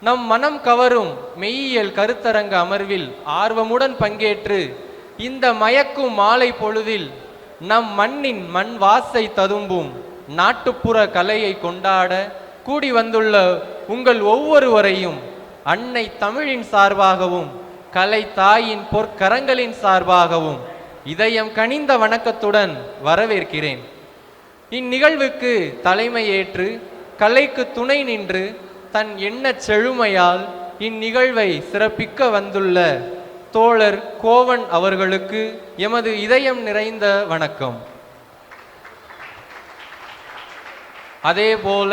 நம் மனம் கவரும் மெய்யியல் கருத்தரங்க அமர்வில் ஆர்வமுடன் பங்கேற்று இந்த மயக்கும் மாலை பொழுதில் நம் மண்ணின் மண் வாசை ததும்பும் நாட்டுப்புற கலையை கொண்டாட கூடி வந்துள்ள உங்கள் ஒவ்வொருவரையும் அன்னை தமிழின் சார்பாகவும் கலை தாயின் பொற்கரங்களின் சார்பாகவும் இதயம் கனிந்த வணக்கத்துடன் வரவேற்கிறேன். இந்நிகழ்வுக்கு தலைமையேற்று கலைக்கு துணை நின்று தன் எண்ணச் செழுமையால் இந்நிகழ்வை சிறப்பிக்க வந்துள்ள தோழர் கோவன் அவர்களுக்கு எமது இதயம் நிறைந்த வணக்கம். அதேபோல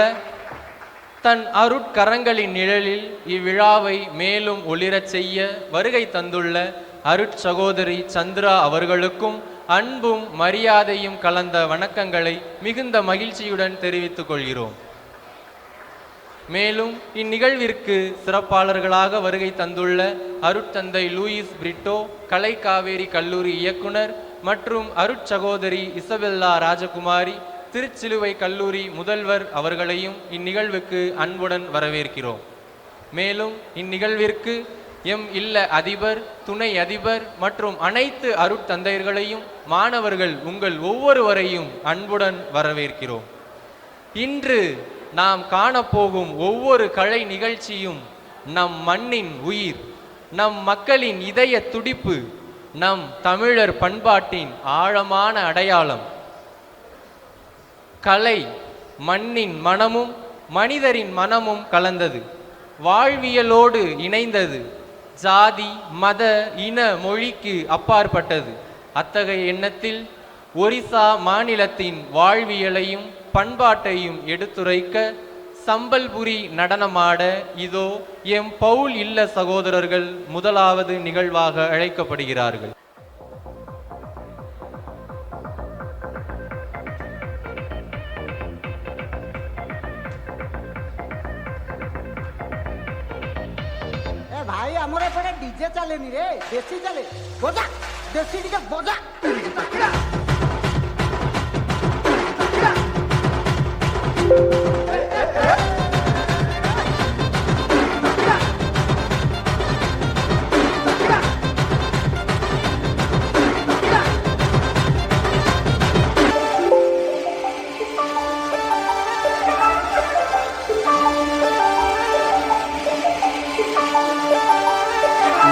தன் அருட்கரங்களின் நிழலில் இவ்விழாவை மேலும் ஒளிரச் செய்ய வருகை தந்துள்ள அருட்சகோதரி சந்திரா அவர்களுக்கும் அன்பும் மரியாதையும் கலந்த வணக்கங்களை மிகுந்த மகிழ்ச்சியுடன் தெரிவித்துக் கொள்கிறோம். மேலும் இந்நிகழ்விற்கு சிறப்பாளர்களாக வருகை தந்துள்ள அருட்தந்தை லூயிஸ் பிரிட்டோ, கலை காவேரி கல்லூரி இயக்குனர் மற்றும் அருட்சகோதரி இசபெல்லா ராஜகுமாரி, திருச்சிலுவை கல்லூரி முதல்வர் அவர்களையும் இந்நிகழ்வுக்கு அன்புடன் வரவேற்கிறோம். மேலும் இந்நிகழ்விற்கு எம் இல்ல அதிபர், துணை அதிபர் மற்றும் அனைத்து அருட்தந்தையர்களையும் மாணவர்கள் உங்கள் ஒவ்வொருவரையும் அன்புடன் வரவேற்கிறோம். இன்று நாம் காணப்போகும் ஒவ்வொரு கலை நிகழ்ச்சியும் நம் மண்ணின் உயிர், நம் மக்களின் இதய துடிப்பு, நம் தமிழர் பண்பாட்டின் ஆழமான அடையாளம். கலை மண்ணின் மனமும் மனிதரின் மனமும் கலந்தது, வாழ்வியலோடு இணைந்தது, ஜாதி மத இன மொழிக்கு அப்பாற்பட்டது. அத்தகைய எண்ணத்தில் ஒரிசா மாநிலத்தின் வாழ்வியலையும் பண்பாட்டையும் எடுத்துரைக்க சம்பல்புரி நடனமாட இதோ எம் பவுல் இல்ல சகோதரர்கள் முதலாவது நிகழ்வாக அழைக்கப்படுகிறார்கள். ভাই আমার এখানে ডিজে চালেনি রে, দেশি চালে, বজা দেশি ডিজে বজা।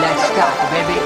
Let's start, baby.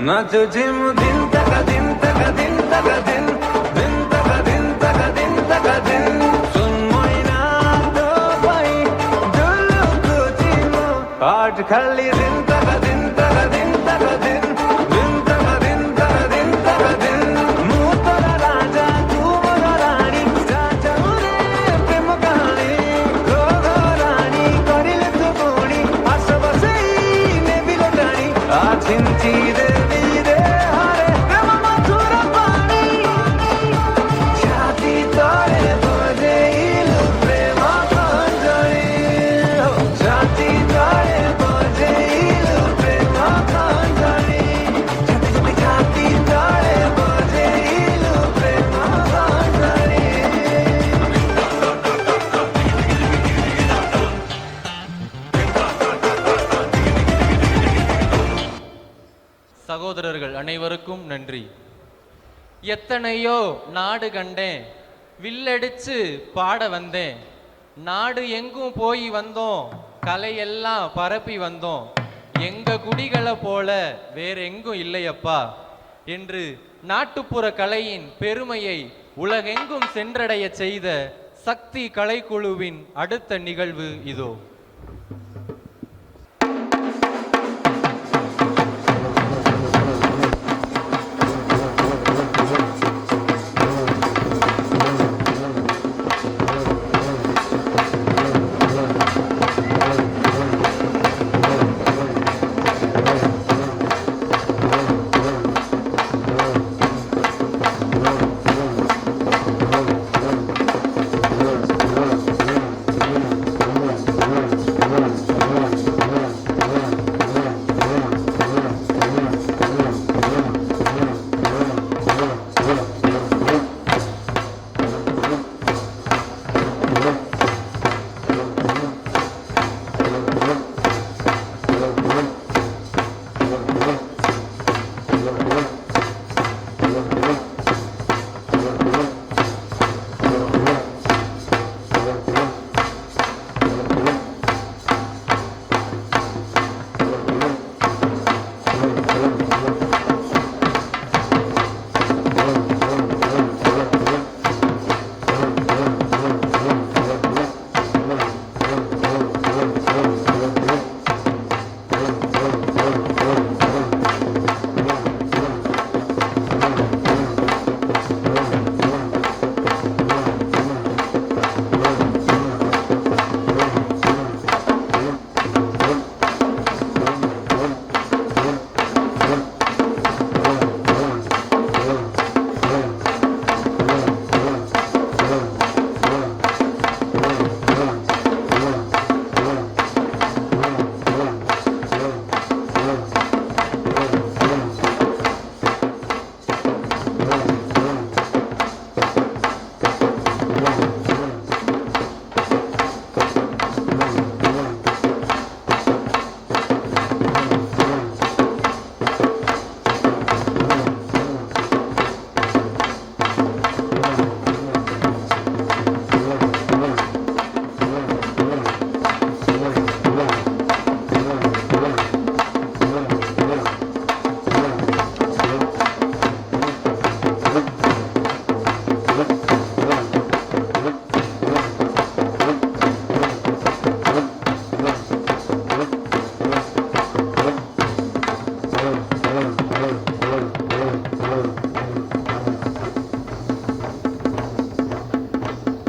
नाचो झिम दिन तक दिन तक दिन तक दिन दिन तक दिन तक दिन तक दिन सुन मैना तो भाई दुलुको झिमो आठ खाली दिन तक दिन तक दिन तक दिन दिन तक दिन तक दिन तक दिन मुँह तोरा राजा तू मोरा रानी राजा रे प्रेम कहानी गो गो रानी करिले तू कोणी आस बसई नेबी लोटाणी आ चिंची दे दे हरे प्रेम मधुर पाणी छाती तोरे बजे इलु प्रेम खंजणी छाती तोरे बजे इलु प्रेम खंजणी छाती तोरे बजे इलु प्रेम खंजणी சகோதரர்கள் அனைவருக்கும் நன்றி. எத்தனையோ நாடு கண்டேன், வில்லடிச்சு பாட வந்தேன், நாடு எங்கும் போய் வந்தோம், கலையெல்லாம் பரப்பி வந்தோம், எங்க குடிகளை போல வேற எங்கும் இல்லையப்பா என்று நாட்டுப்புற கலையின் பெருமையை உலகெங்கும் சென்றடைய செய்த சக்தி கலைக்குழுவின் அடுத்த நிகழ்வு இதோ.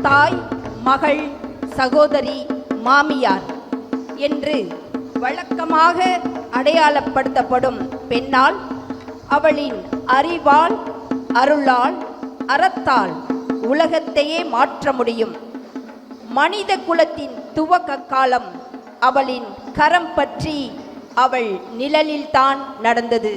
தாய், மகள், சகோதரி, மாமியார் என்று வழக்கமாக அடையாளப்படுத்தப்படும் பெண்ணால் அவளின் அறிவால், அருளால், அறத்தால் உலகத்தையே மாற்ற முடியும். மனித குலத்தின் துவக்க காலம் அவளின் கரம் பற்றி அவள் நிழலில்தான் நடந்தது.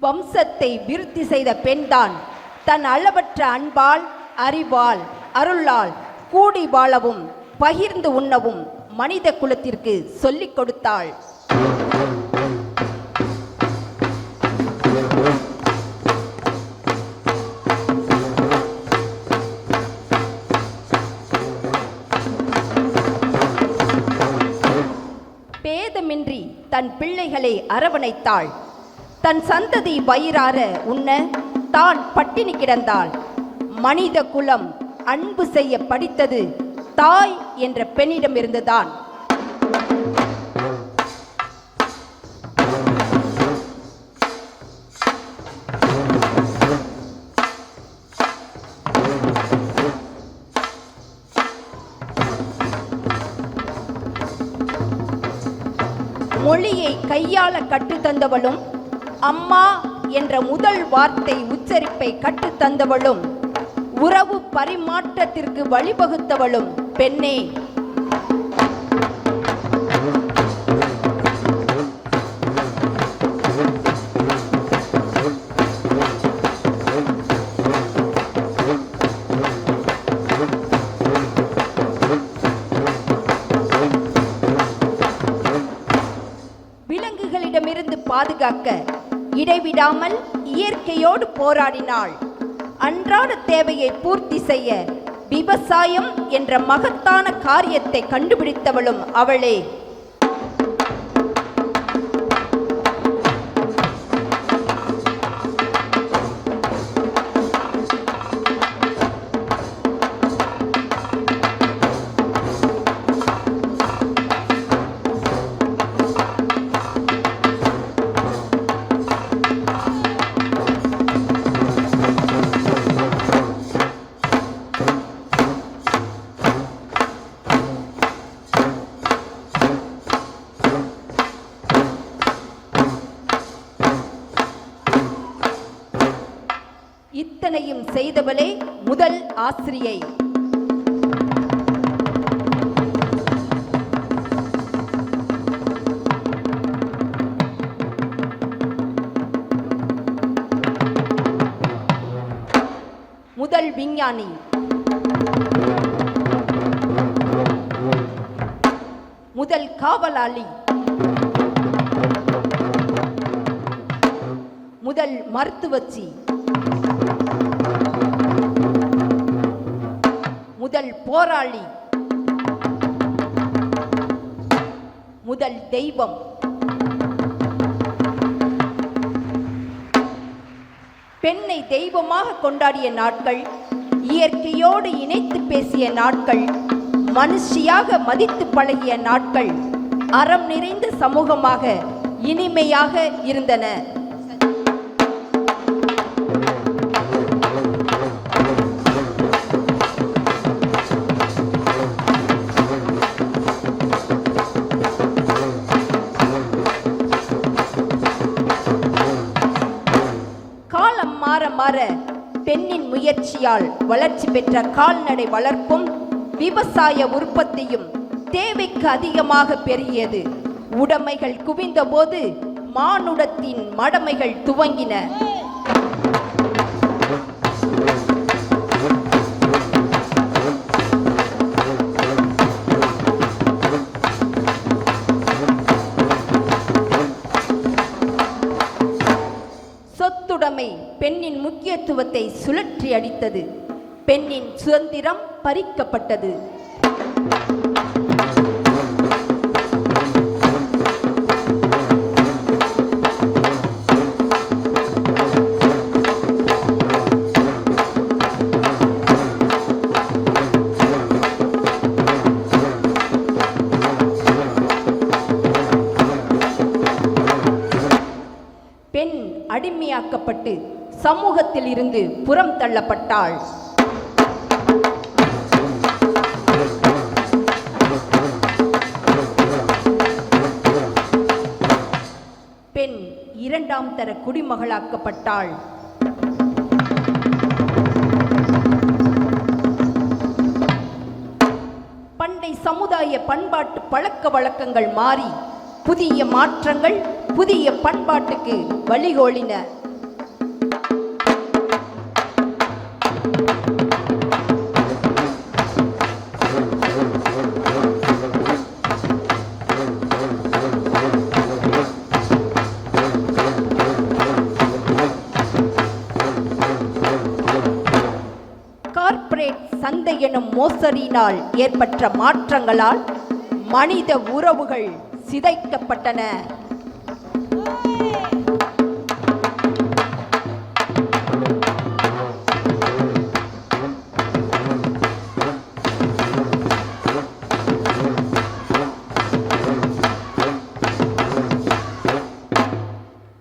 வம்சத்தை விருத்தி செய்த பெண்தான் தன் அளவற்ற அன்பால், அறிவால், அருளால் கூடி வாழவும் பகிர்ந்து உண்ணவும் மனித குலத்திற்கு சொல்லிக் கொடுத்தாள். பேதமின்றி தன் பிள்ளைகளை அரவணைத்தாள். தன் சந்ததி வயிறார உண்ண தான் பட்டினி கிடந்தாள். மனித குலம் அன்பு செய்ய படித்தது தாய் என்ற பெண்ணிடமிருந்துதான். மொழியை கையாள கற்றுத்தந்தவளும், அம்மா என்ற முதல் வார்த்தை உச்சரிப்பை கற்றுத்தந்தவளும், உறவு பரிமாற்றத்திற்கு வழிவகுத்தவளும் பெண்ணே. விலங்குகளிடமிருந்து பாதுகாக்க இடைவிடாமல் இயற்கையோடு போராடினாள். அன்றாட தேவையை பூர்த்தி செய்ய விவசாயம் என்ற மகத்தான காரியத்தை கண்டுபிடித்தவளும் அவளே. இத்தனையும் செய்தவளே முதல் ஆசிரியை. முதல் விஞ்ஞானி, முதல் காவலாளி, முதல் மருத்துவச்சி, முதல் போராளி, முதல் தெய்வம். பெண்ணை தெய்வமாக கொண்டாடிய நாட்கள், இயற்கையோடு இணைத்து பேசிய நாட்கள், மனுஷியாக மதித்து பழகிய நாட்கள், அறம் நிறைந்த சமூகமாக இனிமையாக இருந்தன. மாற பெண்ணின் முயற்சியால் வளர்ச்சி பெற்ற கால்நடை வளர்ப்பும் விவசாய உற்பத்தியும் தேவைக்கு அதிகமாக பெருகியது. உடைமைகள் குவிந்த போது மானுடத்தின் மடமைகள் துவங்கின. சொத்துடைமை பெண்ணின் முக்கியத்துவத்தை சுழற்றி அடித்தது. பெண்ணின் சுதந்திரம் பறிக்கப்பட்டது. பெண் அடிமையாக்கப்பட்டு சமூகத்தில் இருந்து புறம் தள்ளப்பட்டாள். பெண் இரண்டாம் தர குடிமகளாக்கப்பட்டாள். பண்டை சமுதாய பண்பாட்டு பழக்க வழக்கங்கள் மாறி புதிய மாற்றங்கள் புதிய பண்பாட்டுக்கு வழிகோலின. மோசடியினால் ஏற்பட்ட மாற்றங்களால் மனித உறவுகள் சிதைக்கப்பட்டன.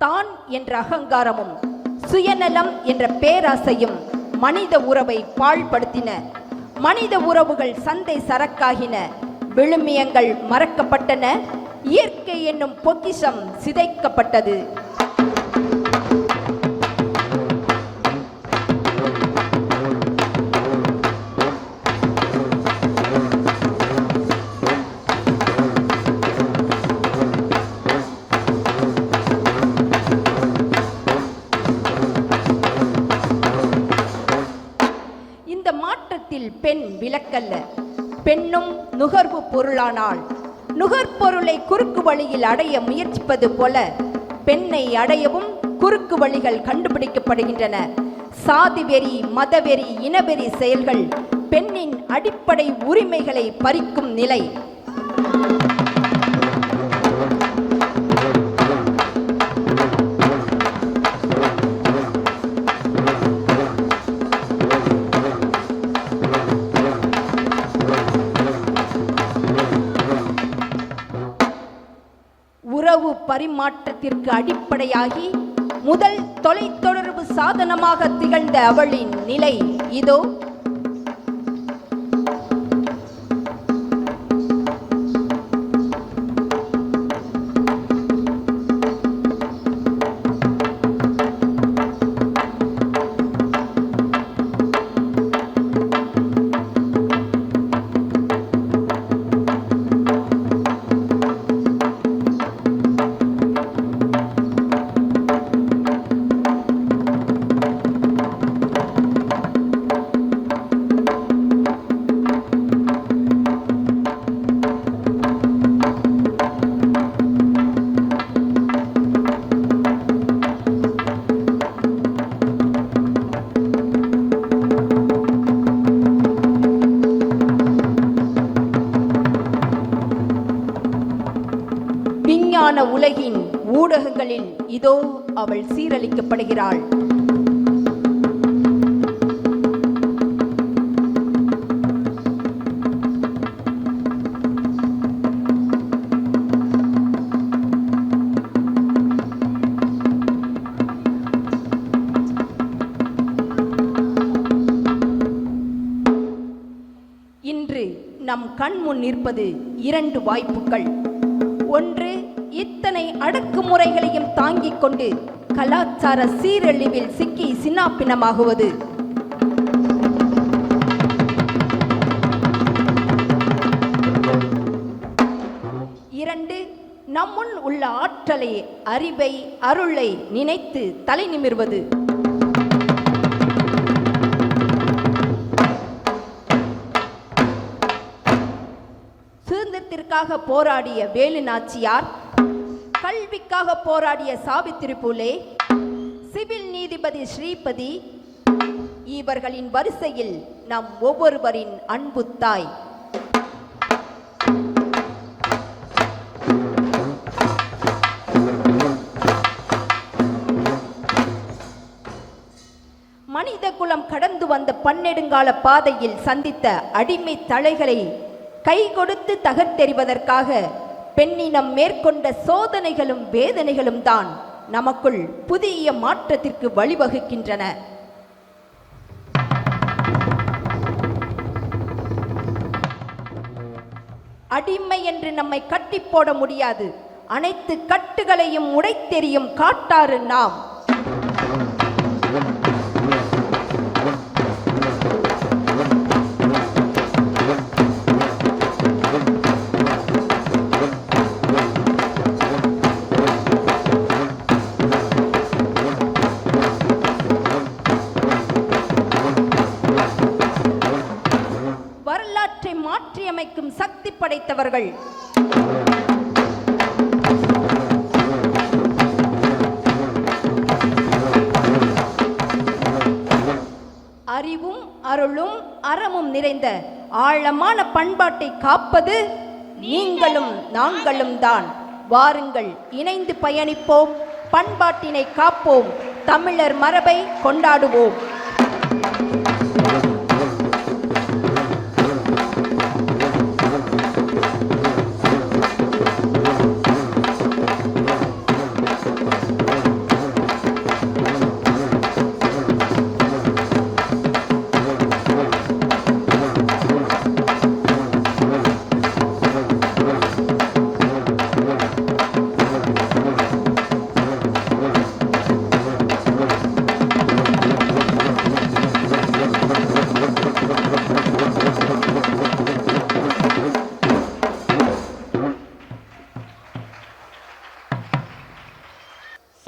தான் என்ற அகங்காரமும் சுயநலம் என்ற பேராசையும் மனித உறவை பாழ்படுத்தின. மனித உறவுகள் சந்தை சரக்காகின. விழுமியங்கள் மறக்கப்பட்டன. இயற்கை என்னும் பொக்கிஷம் சிதைக்கப்பட்டது. இந்த மாற்றத்தில் பெண் விலக்கல்ல. பெண்ணும் நுகர்வு பொருளானால் நுகர்பொருளை குறுக்கு வழியில் அடைய முயற்சிப்பது போல பெண்ணை அடையவும் குறுக்கு வழிகள் கண்டுபிடிக்கப்படுகின்றன. சாதி வெறி, மதவெறி, இனவெறி செயல்கள் பெண்ணின் அடிப்படை உரிமைகளை பறிக்கும் நிலை. உறவு பரிமாற்றத்திற்கு அடிப்படையாகி முதல் தொலைத்தொடர்பு சாதனமாக திகழ்ந்த அவளின் நிலை இதோ. விஞ்ஞான உலகின் ஊடகங்களில் இதோ அவள் சீரழிக்கப்படுகிறாள். இன்று நம் கண் முன் நிற்பது இரண்டு வாய்ப்புகள். ஒன்று, இத்தனை அடக்குமுறைகளையும் தாங்கிக் கொண்டு கலாச்சார சீரழிவில் சிக்கி சின்னாப்பினமாகுவது. இரண்டு, நம்முன் உள்ள ஆற்றலை, அறிவை, அருளை நினைத்து தலை நிமிர்வது. சுதந்திரத்திற்காக போராடிய வேலு நாச்சியார், கல்விக்காக போராடிய சாவித்திரி பூலே, சிவில் நீதிபதி ஸ்ரீபதி, இவர்களின் வரிசையில் நம் ஒவ்வொருவரின் அன்பு தாய். மனித குலம் கடந்து வந்த பன்னெடுங்கால பாதையில் சந்தித்த அடிமை தலைகளை கை கொடுத்து தகர்த்தெறிவதற்காக பெண்ணினம் மேற்கொண்ட சோதனைகளும் வேதனைகளும் தான் நமக்குள் புதிய மாற்றத்திற்கு வழிவகுக்கின்றன. அடிமை என்று நம்மை கட்டி போட முடியாது. அனைத்து கட்டுகளையும் உடைத்தெறியும் காட்டாறு நாம். வரலாற்றை மாற்றியமைக்கும் சக்தி படைத்தவர்கள். அறிவும் அருளும் அறமும் நிறைந்த ஆழமான பண்பாட்டை காப்பது நீங்களும் நாங்களும் தான். வாருங்கள், இணைந்து பயணிப்போம், பண்பாட்டினை காப்போம், தமிழர் மரபை கொண்டாடுவோம்.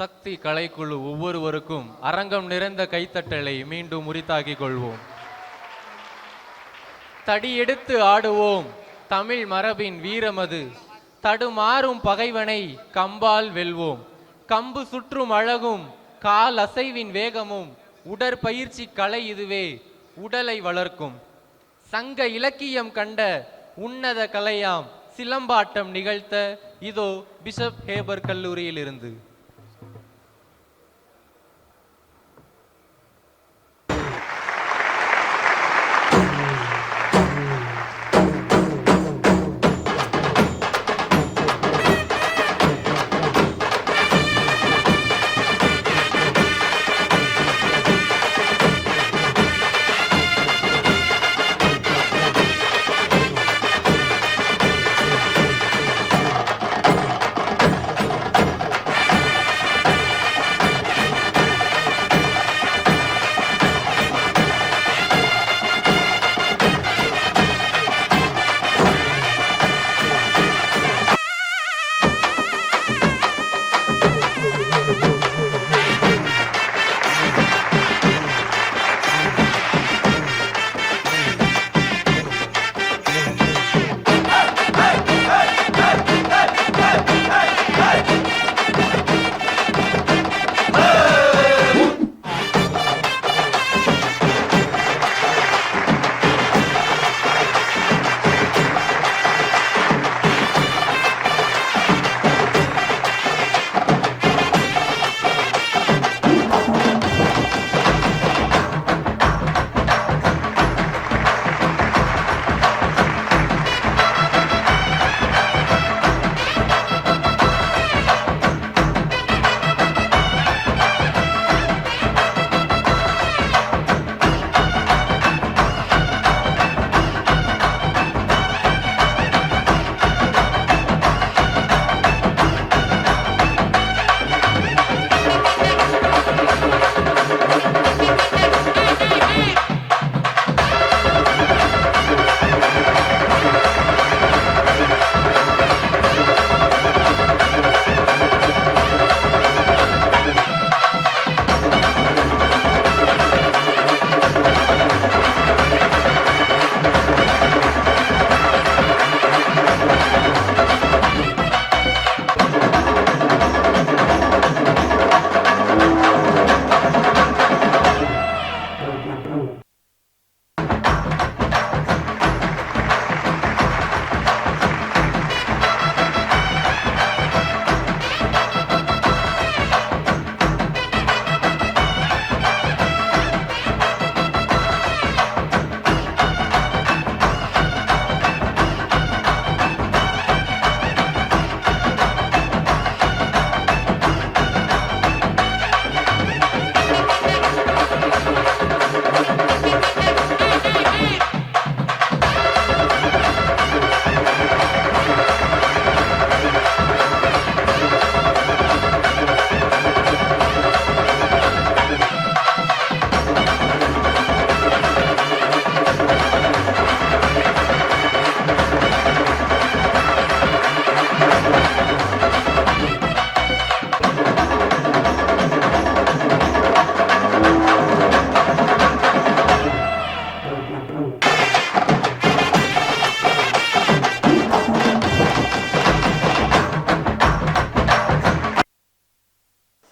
சக்தி கலைக்குழு ஒவ்வொருவருக்கும் அரங்கம் நிறைந்த கைத்தட்டலை மீண்டும் உரித்தாக்கிக் கொள்வோம். தடியெடுத்து ஆடுவோம் தமிழ் மரபின் வீரமது, தடுமாறும் பகைவனை கம்பால் வெல்வோம். கம்பு சுற்றும் அழகும் கால் அசைவின் வேகமும் உடற்பயிற்சி கலை இதுவே உடலை வளர்க்கும். சங்க இலக்கியம் கண்ட உன்னத கலையாம் சிலம்பாட்டம் நிகழ்த்த இதோ பிஷப் ஹேபர் கல்லூரியிலிருந்து.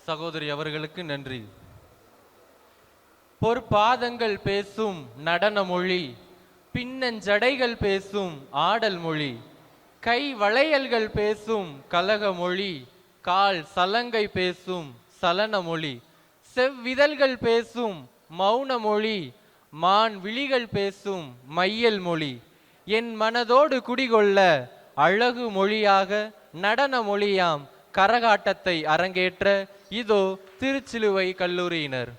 சகோதரி அவர்களுக்கு நன்றி. பொற்பாதங்கள் பேசும் நடன மொழி, பின்னஞ்சடைகள் பேசும் ஆடல் மொழி, கை வளையல்கள் பேசும் கலக மொழி, கால் சலங்கை பேசும் சலன மொழி, செவ்விதழ்கள் பேசும் மௌன மொழி, மான் விழிகள் பேசும் மையல் மொழி, என் மனதோடு குடிகொள்ள அழகு மொழியாக நடன மொழியாம் கரகாட்டத்தை அரங்கேற்ற இதோ திருச்சிலுவை கல்லூரியினர்.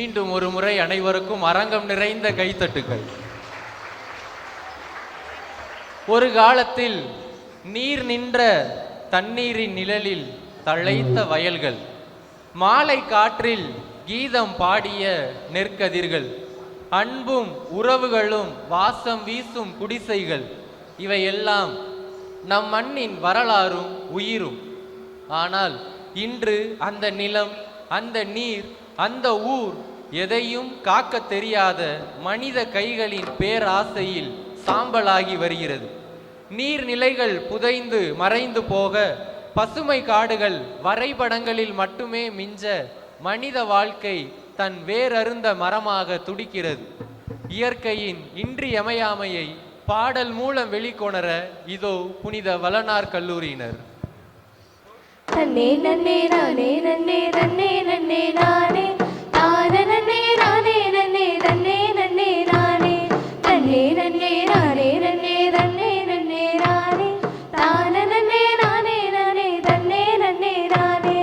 மீண்டும் ஒரு முறை அனைவருக்கும் அரங்கம் நிறைந்த கைத்தட்டுகள். ஒரு காலத்தில் நீர் நின்ற தண்ணீரின் நிழலில் தழைத்த வயல்கள், மாலை காற்றில் கீதம் பாடிய நெற்கதிர்கள், அன்பும் உறவுகளும் வாசம் வீசும் குடிசைகள், இவையெல்லாம் நம் மண்ணின் வரலாறும் உயிரும். ஆனால் இன்று அந்த நிலம், அந்த நீர், அந்த ஊர் எதையும் காக்க தெரியாத மனித கைகளின் பேராசையில் சாம்பலாகி வருகிறது. நீர்நிலைகள் புதைந்து மறைந்து போக, பசுமை காடுகள் வரைபடங்களில் மட்டுமே மிஞ்ச, மனித வாழ்க்கை தன் வேரருந்த மரமாக துடிக்கிறது. இயற்கையின் இன்றியமையாமையை பாடல் மூலம் வெளிக்கொணர இதோ புனித வளனார் கல்லூரியினர். நன்னே நன்னே நானே நன்னே நன்னே நன்னே நானே தான நன்னே நானே நன்னே நன்னே நன்னே நானே நன்னே நன்னே நானே நன்னே நன்னே நன்னே நானே தான நன்னே நானே நன்னே நன்னே நன்னே நானே.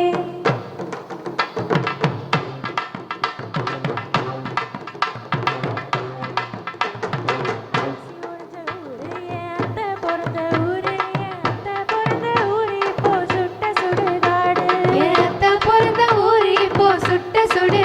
சுட்ட சுடு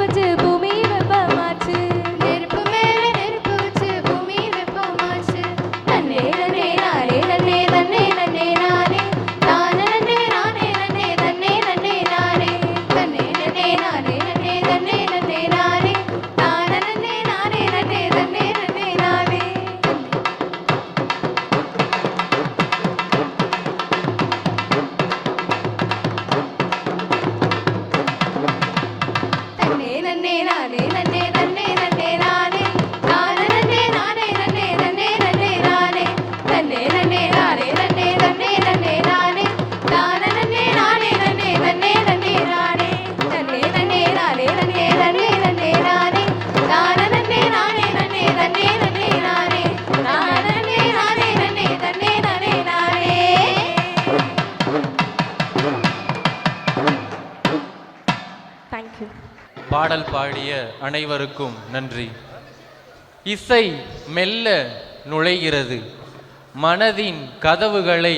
வச்சு பூமி வெப்பமாச்சு நெருப்பு மேல நெருப்பு வச்சு பூமி வெப்பமாச்சு நன்னே நன்னே நானே நன்னே நன்னே நன்னே நானே நானே நன்னே நானே நன்னே நன்னே நன்னே நானே நன்னே நன்னே நானே நன்னே நன்னே நன்னே நானே நானே நன்னே நானே நன்னே நன்னே நன்னே நானே தன்னே நன்னே நானே நன்னே நன்னே நன்னே நானே நானே நன்னே நானே நன்னே நன்னே நன்னே நானே தன்னே நன்னே நானே நன்னே நன்னே நன்னே நானே நானே நன்னே நானே நன்னே நன்னே நன்னே நானே தன்னே நன்னே நானே நன்னே நன்னே நன்னே நானே நானே நன்னே நானே நன்னே நன்னே நன்னே நானே நானே நன்னே நானே நன்னே நன்னே நன்னே நானே. Thank you. பாடல் பாடிய அனைவருக்கும் நன்றி. இசை மெல்ல நுழைகிறது, மனதின் கதவுகளை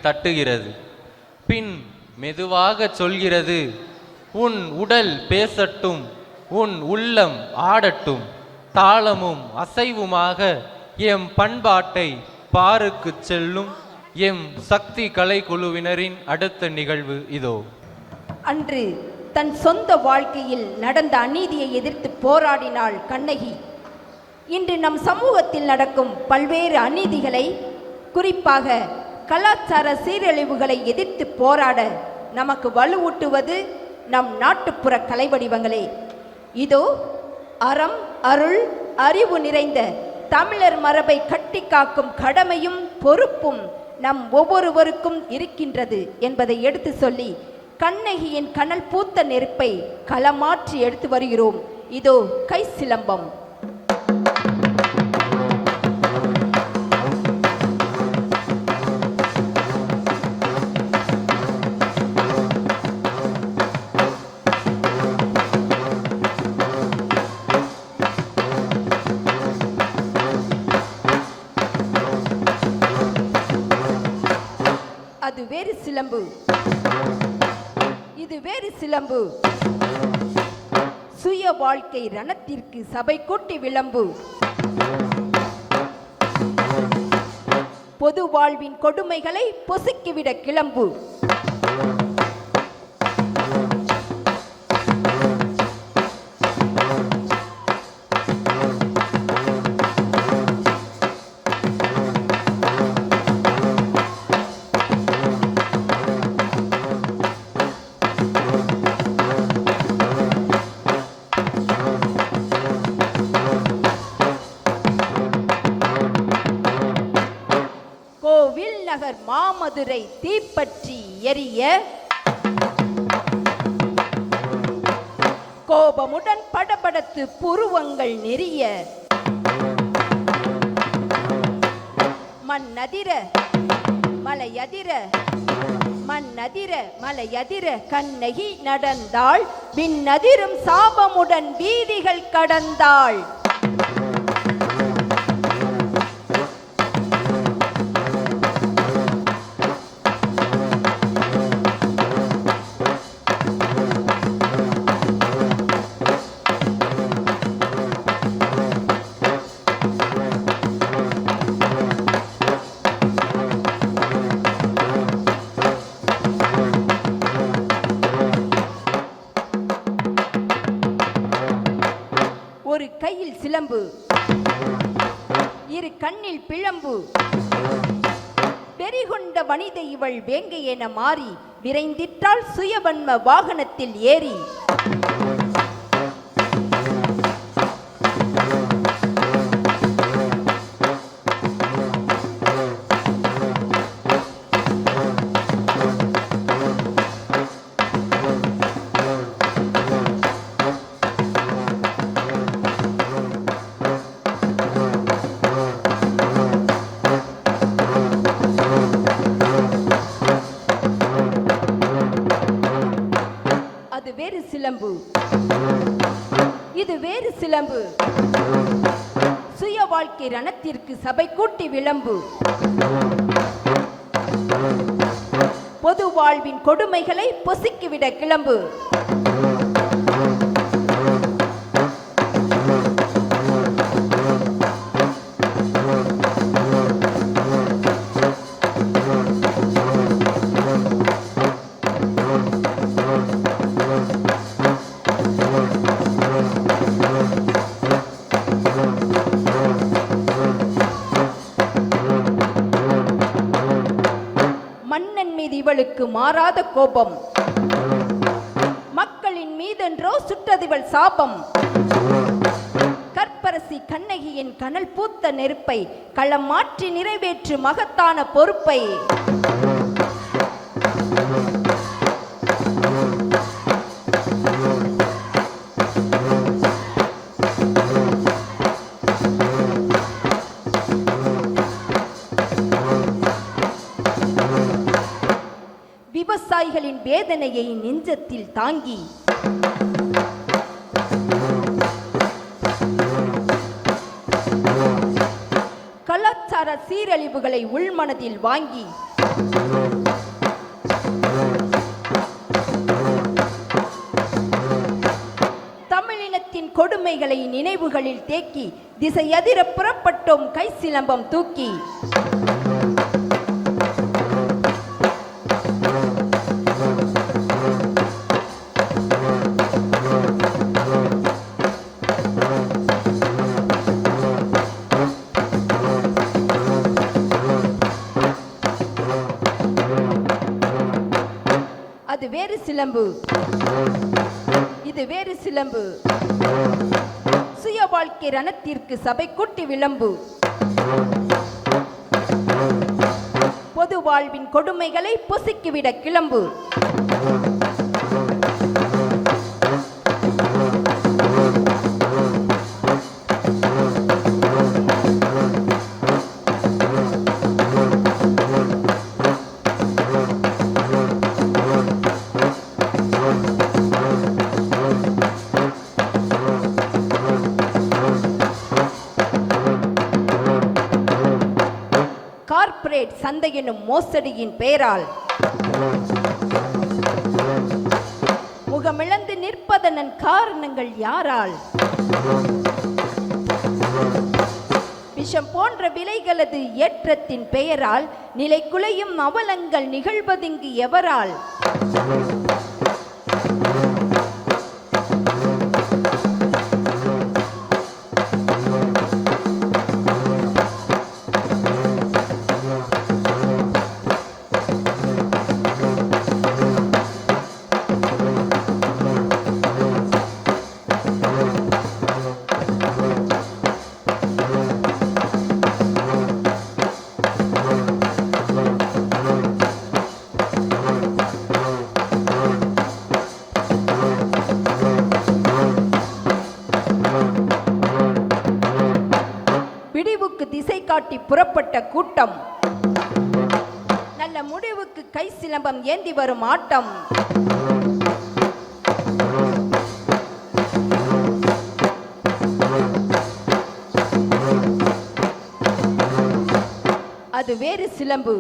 தட்டுகிறது, பின் மெதுவாக சொல்கிறது, உன் உடல் பேசட்டும், உன் உள்ளம் ஆடட்டும், தாளமும் அசைவுமாக எம் பண்பாட்டை பாருக்கு செல்லும் எம் சக்தி கலைக்குழுவினரின் அடுத்த நிகழ்வு இதோ. அன்று தன் சொந்த வாழ்க்கையில் நடந்த அநீதியை எதிர்த்து போராடினாள் கண்ணகி. இன்று நம் சமூகத்தில் நடக்கும் பல்வேறு அநீதிகளை, குறிப்பாக கலாச்சார சீரழிவுகளை எதிர்த்து போராட நமக்கு வலுவூட்டுவது நம் நாட்டுப்புற கலை வடிவங்களே. இதோ அறம், அருள், அறிவு நிறைந்த தமிழர் மரபை கட்டி காக்கும் கடமையும் பொறுப்பும் நம் ஒவ்வொருவருக்கும் இருக்கின்றது என்பதை எடுத்து சொல்லி கண்ணகியின் கனல் பூத்த நெருப்பை களமாற்றி எடுத்து வருகிறோம். இதோ கை சிலம்பம். அது வேறு சிலம்பு, இது வேறு சிலம்பு. சுய வாழ்க்கை ரணத்திற்கு சபை கூட்டி விளம்பு. பொது வாழ்வின் கொடுமைகளை பொசுக்கிவிட கிளம்பு. கோவில் நகர் மாமதுரை தீப்பற்றி எரிய, கோபமுடன் படபடத்து புருவங்கள் நெறிய, மண்ணதிர மலையதிர மண்ணதிர மலையதிர கண்ணகி நடந்தாள், விண்ணதிரும் சாபமுடன் வீதிகள் கடந்தாள். ஒரு கையில் சிலம்பு, இரு கண்ணில் பிழம்பு. வெறிகொண்ட வனிதை இவள் வேங்கை என மாறி விரைந்திட்டாள் சுயவன்ம வாகனத்தில் ஏறி. சிலம்பு, இது வேறு சிலம்பு. சுய வாழ்க்கை ரணத்திற்கு சபை கூட்டி விளம்பு. பொது வாழ்வின் கொடுமைகளை பொசுக்கிவிட கிளம்பு. இவளுக்கு மாறாத கோபம். மக்களின் மீதென்றோ சுட்டதிவள் சாபம். கற்பரசி கண்ணகியின் கனல் பூத்த நெருப்பை களம் மாற்றி நிறைவேற்று மகத்தான பொறுப்பை. விவசாயிகளின் வேதனையை நெஞ்சத்தில் தாங்கி கலாச்சார சீரழிவுகளை உள்மனதில் வாங்கி தமிழினத்தின் கொடுமைகளை நினைவுகளில் தேக்கி திசையதிர புறப்பட்டோம் கை சிலம்பம் தூக்கி. அது வேறு சிலம்பு, இது வேறு சிலம்பு. சுய வாழ்க்கை ரணத்திற்கு சபை கூட்டி விளம்பு. பொது வாழ்வின் கொடுமைகளை பொசுக்கிவிட கிளம்பு. கார்ப்பரேட் சந்தை எனும் மோசடியின் பெயரால் முகமிழந்து நிற்பதன் காரணங்கள் யாரால்? விஷம் போன்ற விலைகளது ஏற்றத்தின் பெயரால் நிலை குலையும் அவலங்கள் நிகழ்வதிங்கு எவரால்? விடிவுக்கு திசை காட்டி புறப்பட்ட கூட்டம், நல்ல முடிவுக்கு கை சிலம்பம் ஏந்தி வரும் ஆட்டம். அது வேறு சிலம்பு,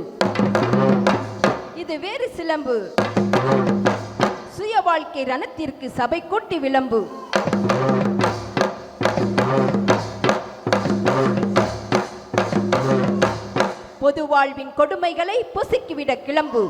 இது வேறு சிலம்பு. சுய வாழ்க்கை ரணத்திற்கு சபை கூட்டி விளம்பு. பொது வாழ்வின் கொடுமைகளை பொசுக்கிவிட கிளம்பு.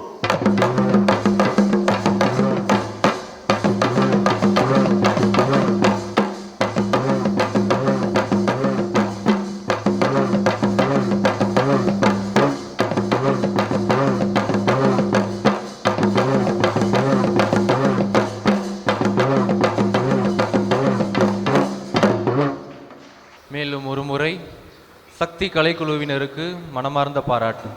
மேலும் ஒரு முறை சக்தி கலைக்குழுவினருக்கு மனமார்ந்த பாராட்டு.